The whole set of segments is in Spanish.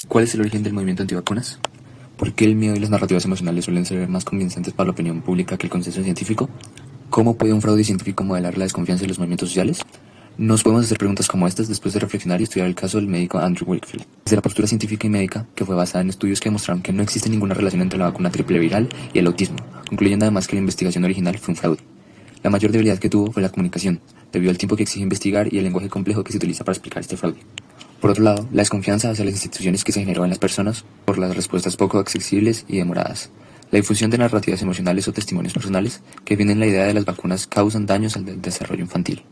¿Cuál es el origen del movimiento antivacunas? ¿Por qué el miedo y las narrativas emocionales suelen ser más convincentes para la opinión pública que el consenso científico? ¿Cómo puede un fraude científico modelar la desconfianza en los movimientos sociales? Nos podemos hacer preguntas como estas después de reflexionar y estudiar el caso del médico Andrew Wakefield. Desde la postura científica y médica, que fue basada en estudios que demostraron que no existe ninguna relación entre la vacuna triple viral y el autismo, concluyendo además que la investigación original fue un fraude. La mayor debilidad que tuvo fue la comunicación, debido al tiempo que exige investigar y el lenguaje complejo que se utiliza para explicar este fraude. Por otro lado, la desconfianza hacia las instituciones que se generó en las personas por las respuestas poco accesibles y demoradas. La difusión de narrativas emocionales o testimonios personales que vienen la idea de las vacunas causan daños al desarrollo infantil.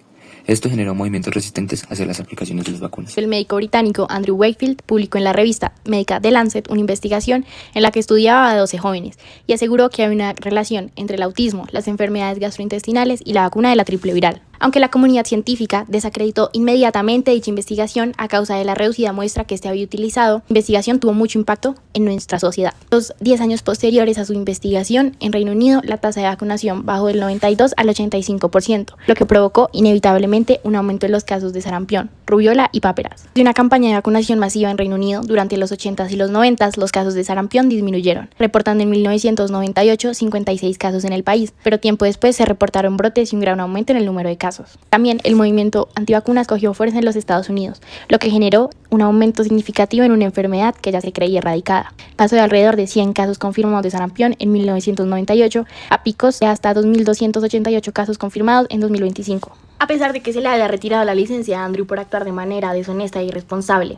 Esto generó movimientos resistentes hacia las aplicaciones de las vacunas. El médico británico Andrew Wakefield publicó en la revista médica The Lancet una investigación en la que estudiaba a 12 jóvenes y aseguró que hay una relación entre el autismo, las enfermedades gastrointestinales y la vacuna de la triple viral. Aunque la comunidad científica desacreditó inmediatamente dicha investigación a causa de la reducida muestra que este había utilizado, la investigación tuvo mucho impacto en nuestra sociedad. Los 10 años posteriores a su investigación, en Reino Unido, la tasa de vacunación bajó del 92 al 85%, lo que provocó inevitablemente un aumento en los casos de sarampión, rubiola y páperas. De una campaña de vacunación masiva en Reino Unido, durante los 80s y los 90s, los casos de sarampión disminuyeron, reportando en 1998 56 casos en el país, pero tiempo después se reportaron brotes y un gran aumento en el número de casos. También el movimiento antivacunas cogió fuerza en los Estados Unidos, lo que generó un aumento significativo en una enfermedad que ya se creía erradicada. Pasó de alrededor de 100 casos confirmados de sarampión en 1998 a picos de hasta 2.288 casos confirmados en 2025. A pesar de que se le haya retirado la licencia a Andrew por actuar de manera deshonesta e irresponsable,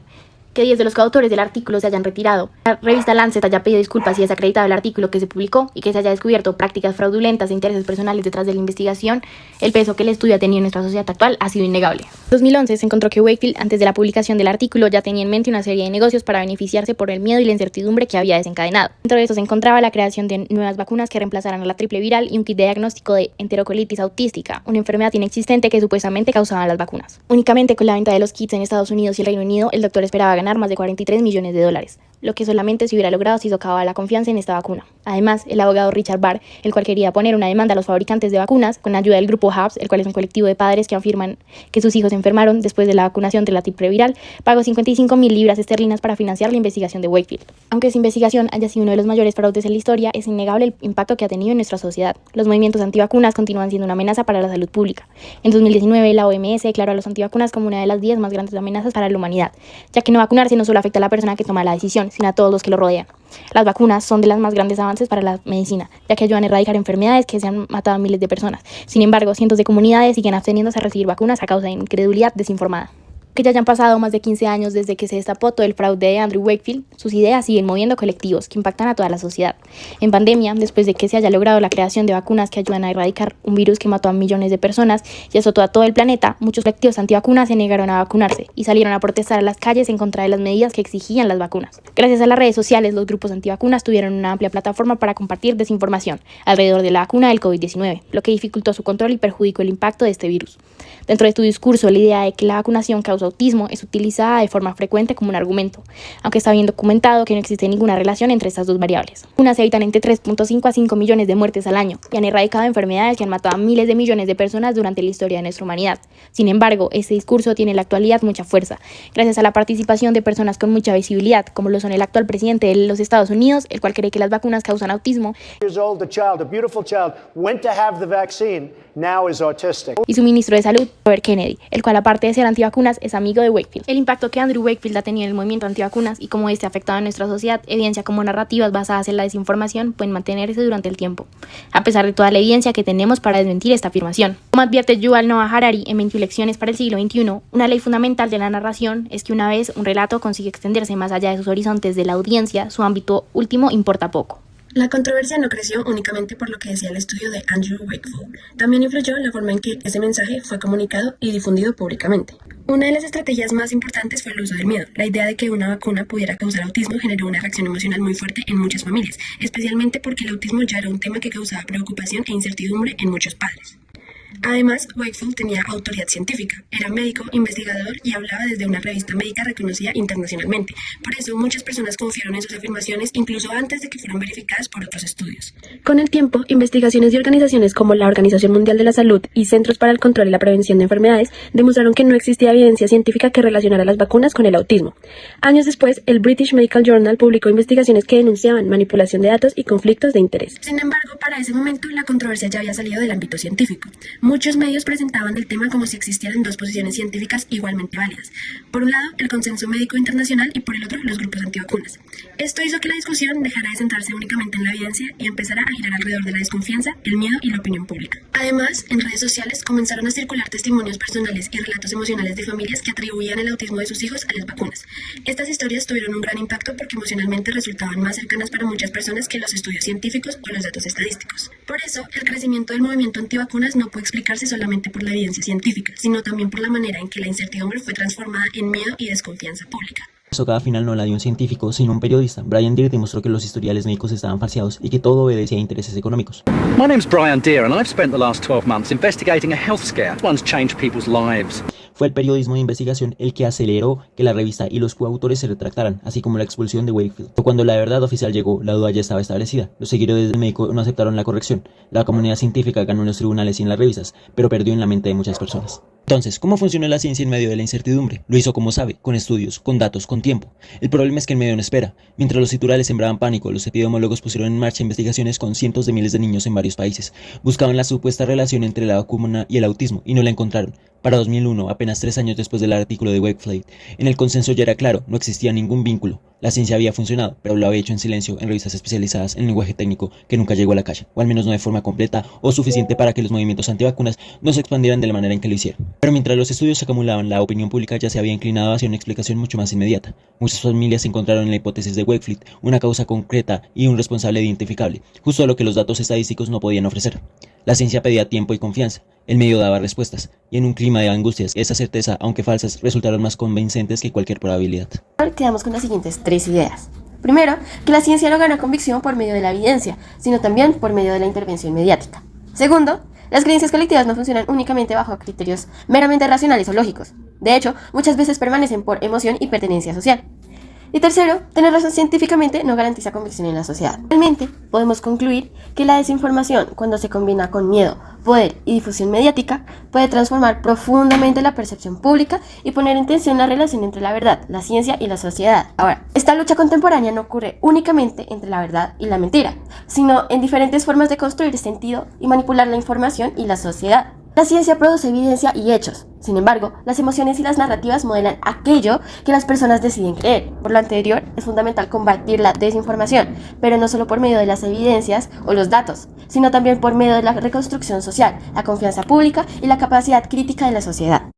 que 10 de los coautores del artículo se hayan retirado, la revista Lancet haya pedido disculpas y desacreditado el artículo que se publicó y que se haya descubierto prácticas fraudulentas e intereses personales detrás de la investigación, el peso que el estudio ha tenido en nuestra sociedad actual ha sido innegable. En 2011 se encontró que Wakefield, antes de la publicación del artículo, ya tenía en mente una serie de negocios para beneficiarse por el miedo y la incertidumbre que había desencadenado. Dentro de esto se encontraba la creación de nuevas vacunas que reemplazaran a la triple viral y un kit de diagnóstico de enterocolitis autística, una enfermedad inexistente que supuestamente causaban las vacunas. Únicamente con la venta de los kits en Estados Unidos y el Reino Unido, el doctor esperaba ganar más de 43 millones de dólares, lo que solamente se hubiera logrado si socavaba la confianza en esta vacuna. Además, el abogado Richard Barr, el cual quería poner una demanda a los fabricantes de vacunas, con ayuda del grupo HABS, el cual es un colectivo de padres que afirman que sus hijos se enfermaron después de la vacunación de la triple viral, pagó 55.000 libras esterlinas para financiar la investigación de Wakefield. Aunque esa investigación haya sido uno de los mayores fraudes en la historia, es innegable el impacto que ha tenido en nuestra sociedad. Los movimientos antivacunas continúan siendo una amenaza para la salud pública. En 2019, la OMS declaró a los antivacunas como una de las 10 más grandes amenazas para la humanidad, ya que no vacunarse no solo afecta a la persona que toma la decisión, sino a todos los que lo rodean. Las vacunas son de los más grandes avances para la medicina, ya que ayudan a erradicar enfermedades que se han matado a miles de personas. Sin embargo, cientos de comunidades siguen absteniéndose a recibir vacunas a causa de incredulidad desinformada. Que ya hayan pasado más de 15 años desde que se destapó todo el fraude de Andrew Wakefield, sus ideas siguen moviendo colectivos que impactan a toda la sociedad. En pandemia, después de que se haya logrado la creación de vacunas que ayudan a erradicar un virus que mató a millones de personas y azotó a todo el planeta, muchos colectivos antivacunas se negaron a vacunarse y salieron a protestar a las calles en contra de las medidas que exigían las vacunas. Gracias a las redes sociales, los grupos antivacunas tuvieron una amplia plataforma para compartir desinformación alrededor de la vacuna del COVID-19, lo que dificultó su control y perjudicó el impacto de este virus. Dentro de su discurso, la idea de que la vacunación causa autismo es utilizada de forma frecuente como un argumento, aunque está bien documentado que no existe ninguna relación entre estas dos variables. Unas evitan entre 3.5 a 5 millones de muertes al año y han erradicado enfermedades que han matado a miles de millones de personas durante la historia de nuestra humanidad. Sin embargo, este discurso tiene en la actualidad mucha fuerza, gracias a la participación de personas con mucha visibilidad, como lo son el actual presidente de los Estados Unidos, el cual cree que las vacunas causan autismo, y su ministro de Salud, Robert Kennedy, el cual aparte de ser antivacunas es amigo de Wakefield. El impacto que Andrew Wakefield ha tenido en el movimiento antivacunas y cómo este ha afectado a nuestra sociedad evidencia cómo narrativas basadas en la desinformación pueden mantenerse durante el tiempo, a pesar de toda la evidencia que tenemos para desmentir esta afirmación. Como advierte Yuval Noah Harari en 21 lecciones para el siglo XXI, una ley fundamental de la narración es que una vez un relato consigue extenderse más allá de sus horizontes de la audiencia, su ámbito último importa poco. La controversia no creció únicamente por lo que decía el estudio de Andrew Wakefield, también influyó la forma en que ese mensaje fue comunicado y difundido públicamente. Una de las estrategias más importantes fue el uso del miedo. La idea de que una vacuna pudiera causar autismo generó una reacción emocional muy fuerte en muchas familias, especialmente porque el autismo ya era un tema que causaba preocupación e incertidumbre en muchos padres. Además, Wakefield tenía autoridad científica, era médico, investigador y hablaba desde una revista médica reconocida internacionalmente. Por eso muchas personas confiaron en sus afirmaciones incluso antes de que fueran verificadas por otros estudios. Con el tiempo, investigaciones de organizaciones como la Organización Mundial de la Salud y Centros para el Control y la Prevención de Enfermedades demostraron que no existía evidencia científica que relacionara las vacunas con el autismo. Años después, el British Medical Journal publicó investigaciones que denunciaban manipulación de datos y conflictos de interés. Sin embargo, para ese momento la controversia ya había salido del ámbito científico. Muchos medios presentaban el tema como si existieran dos posiciones científicas igualmente válidas. Por un lado, el consenso médico internacional y por el otro, los grupos antivacunas. Esto hizo que la discusión dejara de centrarse únicamente en la evidencia y empezara a girar alrededor de la desconfianza, el miedo y la opinión pública. Además, en redes sociales comenzaron a circular testimonios personales y relatos emocionales de familias que atribuían el autismo de sus hijos a las vacunas. Estas historias tuvieron un gran impacto porque emocionalmente resultaban más cercanas para muchas personas que los estudios científicos o los datos estadísticticos. Por eso, el crecimiento del movimiento antivacunas no puede explicarse solamente por la evidencia científica, sino también por la manera en que la incertidumbre fue transformada en miedo y desconfianza pública. Eso cada final no la dio un científico, sino un periodista. Brian Deere demostró que los historiales médicos estaban falseados y que todo obedecía a intereses económicos. My name's Brian Deere and I've spent the last 12 months investigating a health scare. One's changed people's lives. Fue el periodismo de investigación el que aceleró que la revista y los coautores se retractaran, así como la expulsión de Wakefield. Pero cuando la verdad oficial llegó, la duda ya estaba establecida. Los seguidores del médico no aceptaron la corrección. La comunidad científica ganó en los tribunales y en las revistas, pero perdió en la mente de muchas personas. Entonces, ¿cómo funciona la ciencia en medio de la incertidumbre? Lo hizo como sabe, con estudios, con datos, con tiempo. El problema es que el medio no espera. Mientras los titulares sembraban pánico, los epidemiólogos pusieron en marcha investigaciones con cientos de miles de niños en varios países. Buscaban la supuesta relación entre la vacuna y el autismo, y no la encontraron. Para 2001, apenas 3 años después del artículo de Wakefield, en el consenso ya era claro, no existía ningún vínculo. La ciencia había funcionado, pero lo había hecho en silencio en revistas especializadas en lenguaje técnico que nunca llegó a la calle, o al menos no de forma completa o suficiente para que los movimientos antivacunas no se expandieran de la manera en que lo hicieron. Pero mientras los estudios se acumulaban, la opinión pública ya se había inclinado hacia una explicación mucho más inmediata. Muchas familias encontraron en la hipótesis de Wakefield una causa concreta y un responsable identificable, justo lo que los datos estadísticos no podían ofrecer. La ciencia pedía tiempo y confianza, el medio daba respuestas, y en un clima de angustias, esa certeza, aunque falsas, resultaron más convincentes que cualquier probabilidad. Quedamos con las siguientes 3 ideas. Primero, que la ciencia no gana convicción por medio de la evidencia, sino también por medio de la intervención mediática. Segundo, las creencias colectivas no funcionan únicamente bajo criterios meramente racionales o lógicos. De hecho, muchas veces permanecen por emoción y pertenencia social. Y tercero, tener razón científicamente no garantiza convicción en la sociedad. Realmente, podemos concluir que la desinformación, cuando se combina con miedo, poder y difusión mediática, puede transformar profundamente la percepción pública y poner en tensión la relación entre la verdad, la ciencia y la sociedad. Ahora, esta lucha contemporánea no ocurre únicamente entre la verdad y la mentira, sino en diferentes formas de construir sentido y manipular la información y la sociedad. La ciencia produce evidencia y hechos. Sin embargo, las emociones y las narrativas modelan aquello que las personas deciden creer. Por lo anterior, es fundamental combatir la desinformación, pero no solo por medio de las evidencias o los datos, sino también por medio de la reconstrucción social, la confianza pública y la capacidad crítica de la sociedad.